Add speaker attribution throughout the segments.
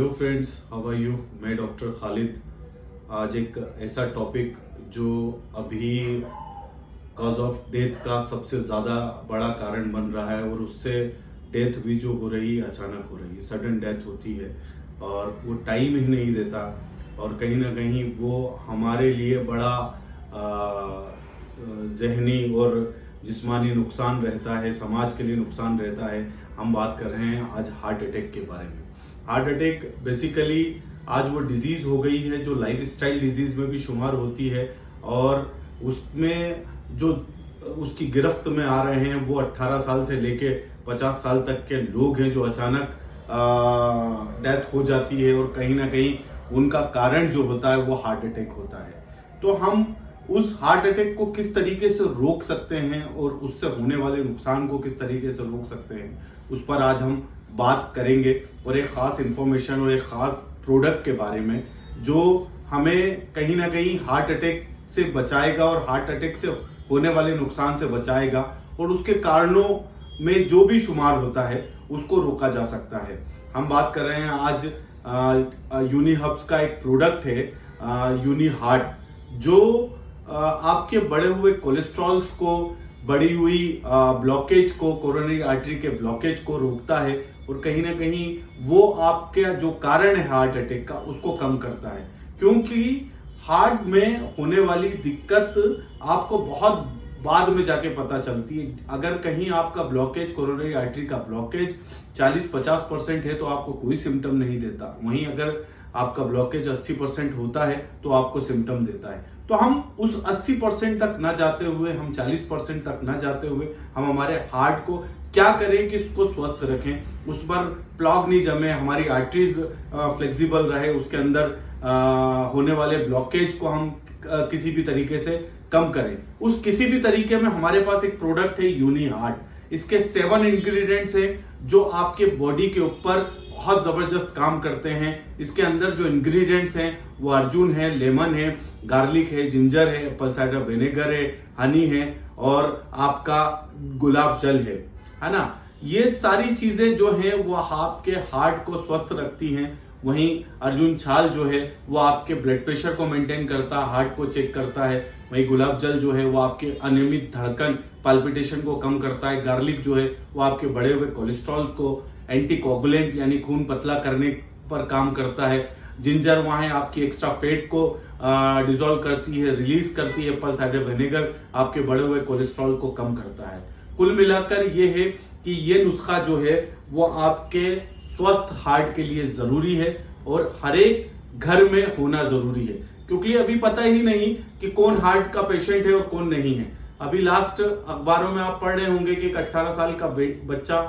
Speaker 1: Hello friends, how are you. मैं doctor Khalid. आज एक ऐसा टॉपिक जो अभी कॉज ऑफ डेथ का सबसे ज़्यादा बड़ा कारण बन रहा है, और उससे डेथ भी जो हो रही है अचानक हो रही है, सडन डेथ होती है और वो टाइम ही नहीं देता, और कहीं ना कहीं वो हमारे लिए बड़ा जहनी और जिस्मानी नुकसान रहता है, समाज के लिए नुकसान रहता है। हम बात कर रहे हैं आज हार्ट अटैक के बारे में। हार्ट अटैक बेसिकली आज वो डिजीज हो गई है जो लाइफस्टाइल डिजीज में भी शुमार होती है, और उसमें जो उसकी गिरफ्त में आ रहे हैं वो 18 साल से लेके 50 साल तक के लोग हैं जो अचानक डेथ हो जाती है, और कहीं ना कहीं उनका कारण जो होता है वो हार्ट अटैक होता है। तो हम उस हार्ट अटैक को किस तरीके से रोक सकते हैं और उससे होने वाले नुकसान को किस तरीके से रोक सकते हैं, उस पर आज हम बात करेंगे, और एक खास इंफॉर्मेशन और एक खास प्रोडक्ट के बारे में जो हमें कहीं ना कहीं हार्ट अटैक से बचाएगा और हार्ट अटैक से होने वाले नुकसान से बचाएगा, और उसके कारणों में जो भी शुमार होता है उसको रोका जा सकता है। हम बात कर रहे हैं आज यूनी हब्स का एक प्रोडक्ट है यूनी हार्ट, जो आपके बढ़े हुए कोलेस्ट्रॉल्स को, बढ़ी हुई ब्लॉकेज को, कोरोनरी आर्टरी के ब्लॉकेज को रोकता है, और कहीं ना कहीं वो आपके जो कारण है हार्ट अटैक का उसको कम करता है। क्योंकि हार्ट में होने वाली दिक्कत आपको बहुत बाद में जाके पता चलती है। अगर कहीं आपका ब्लॉकेज, कोरोनरी आर्टरी का ब्लॉकेज 40-50% है तो आपको कोई सिम्टम नहीं देता, वहीं अगर आपका ब्लॉकेज 80% होता है तो आपको सिम्टम देता है। तो हम उस 80% तक न जाते हुए, हम 40% तक न जाते हुए, हम हमारे हार्ट को क्या करें कि उसको स्वस्थ रखें, उस पर प्लॉग नहीं जमे, हमारी आर्टरीज फ्लेक्सिबल रहे, उसके अंदर होने वाले ब्लॉकेज को हम किसी भी तरीके से कम करें। उस किसी भी तरीके में हमारे पास एक प्रोडक्ट है यूनी हार्ट। इसके 7 इंग्रेडिएंट्स हैं जो आपके बॉडी के ऊपर बहुत जबरदस्त काम करते हैं। इसके अंदर जो इंग्रेडिएंट्स हैं वो अर्जुन है, लेमन है, गार्लिक है, जिंजर है, एप्पल साइडर विनेगर है, हनी है, और आपका गुलाब जल है ना। ये सारी चीजें जो है वो आपके हार्ट को स्वस्थ रखती हैं। वहीं अर्जुन छाल जो है वो आपके ब्लड प्रेशर को मेंटेन करता है, हार्ट को चेक करता है। वहीं गुलाब जल जो है वो आपके अनियमित धड़कन, पाल्पिटेशन को कम करता है। गार्लिक जो है वो आपके बढ़े हुए कोलेस्ट्रॉल को, एंटीकोगुलेंट यानी खून पतला करने पर काम करता है। जिंजर वहाँ है आपकी एक्स्ट्रा फैट को डिसॉल्व करती है, रिलीज करती है। एप्पल साइडर विनेगर आपके बढ़े हुए कोलेस्ट्रॉल को कम करता है। कुल मिलाकर ये है कि ये नुस्खा जो है वो आपके स्वस्थ हार्ट के लिए जरूरी है, और हर एक घर में होना जरूरी है। क्योंकि अभी पता ही नहीं कि कौन हार्ट का पेशेंट है और कौन नहीं है। अभी लास्ट अखबारों में आप पढ़ रहे होंगे कि एक 18 साल का बच्चा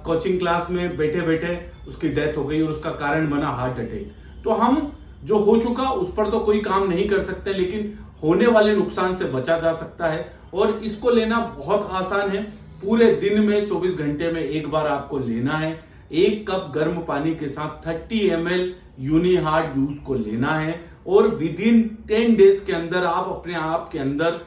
Speaker 1: कोचिंग क्लास में बैठे बैठे उसकी डेथ हो गई, और उसका कारण बना हार्ट अटैक। तो हम जो हो चुका उस पर तो कोई काम नहीं कर सकते, लेकिन होने वाले नुकसान से बचा जा सकता है, और इसको लेना बहुत आसान है। पूरे दिन में 24 घंटे में एक बार आपको लेना है। 1 कप गर्म पानी के साथ 30 ml यूनी हार्ट जूस को लेना है, और विद इन 10 डेज के अंदर आप अपने आप के अंदर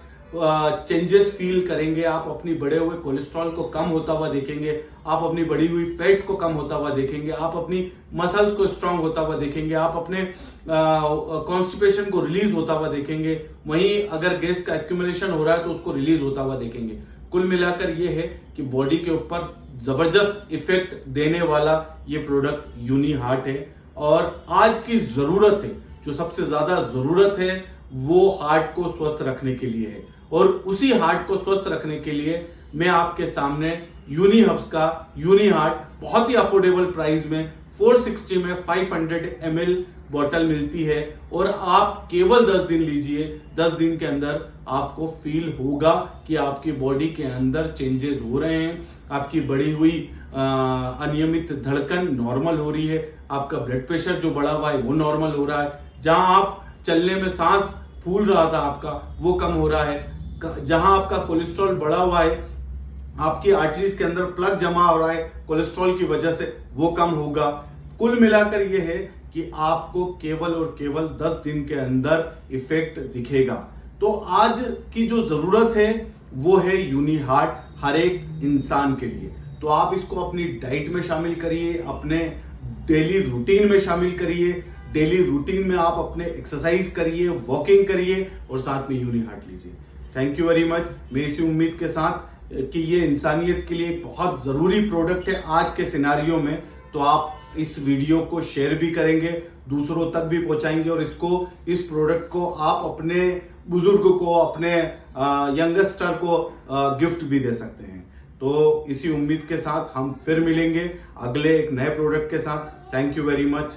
Speaker 1: चेंजेस फील करेंगे। आप अपनी बढ़े हुए कोलेस्ट्रॉल को कम होता हुआ देखेंगे, आप अपनी बढ़ी हुई फैट्स को कम होता हुआ देखेंगे, आप अपनी मसल्स को स्ट्रांग होता हुआ देखेंगे, आप अपने कॉन्स्टिपेशन को रिलीज होता हुआ देखेंगे। वहीं अगर गैस का एक्यूमुलेशन हो रहा है तो उसको रिलीज होता हुआ देखेंगे। कुल मिलाकर ये है कि बॉडी के ऊपर जबरदस्त इफेक्ट देने वाला ये प्रोडक्ट यूनी हार्ट है, और आज की जरूरत है, जो सबसे ज्यादा जरूरत है वो हार्ट को स्वस्थ रखने के लिए है। और उसी हार्ट को स्वस्थ रखने के लिए मैं आपके सामने यूनी हब्स का यूनी हार्ट बहुत ही अफोर्डेबल प्राइस में 460 में 500 ml बॉटल मिलती है, और आप केवल 10 दिन लीजिए। 10 दिन के अंदर आपको फील होगा कि आपकी बॉडी के अंदर चेंजेस हो रहे हैं, आपकी बढ़ी हुई अनियमित धड़कन नॉर्मल हो रही है, आपका ब्लड प्रेशर जो बढ़ा हुआ है वो नॉर्मल हो रहा है, जहां आप चलने में सांस फूल रहा था आपका वो कम हो रहा है, जहां आपका कोलेस्ट्रॉल बढ़ा हुआ है, आपकी आर्टरीज के अंदर प्लग जमा हो रहा है कोलेस्ट्रॉल की वजह से, वो कम होगा। कुल मिलाकर ये है कि आपको केवल और केवल 10 दिन के अंदर इफेक्ट दिखेगा। तो आज की जो जरूरत है वो है यूनी हार्ट हर एक इंसान के लिए। तो आप इसको अपनी डाइट में शामिल करिए, अपने डेली रूटीन में शामिल करिए। डेली रूटीन में आप अपने एक्सरसाइज करिए, वॉकिंग करिए और साथ में यूनी हार्ट लीजिए। Thank you very much. मैं इसी उम्मीद के साथ कि ये इंसानियत के लिए एक बहुत जरूरी प्रोडक्ट है आज के सिनारियों में, तो आप इस वीडियो को शेयर भी करेंगे, दूसरों तक भी पहुंचाएंगे और इस प्रोडक्ट को आप अपने बुजुर्ग को, अपने यंगस्टर को गिफ्ट भी दे सकते हैं। तो इसी उम्मीद के साथ हम फिर मिलेंगे अगले एक नए प्रोडक्ट के साथ। Thank you very much.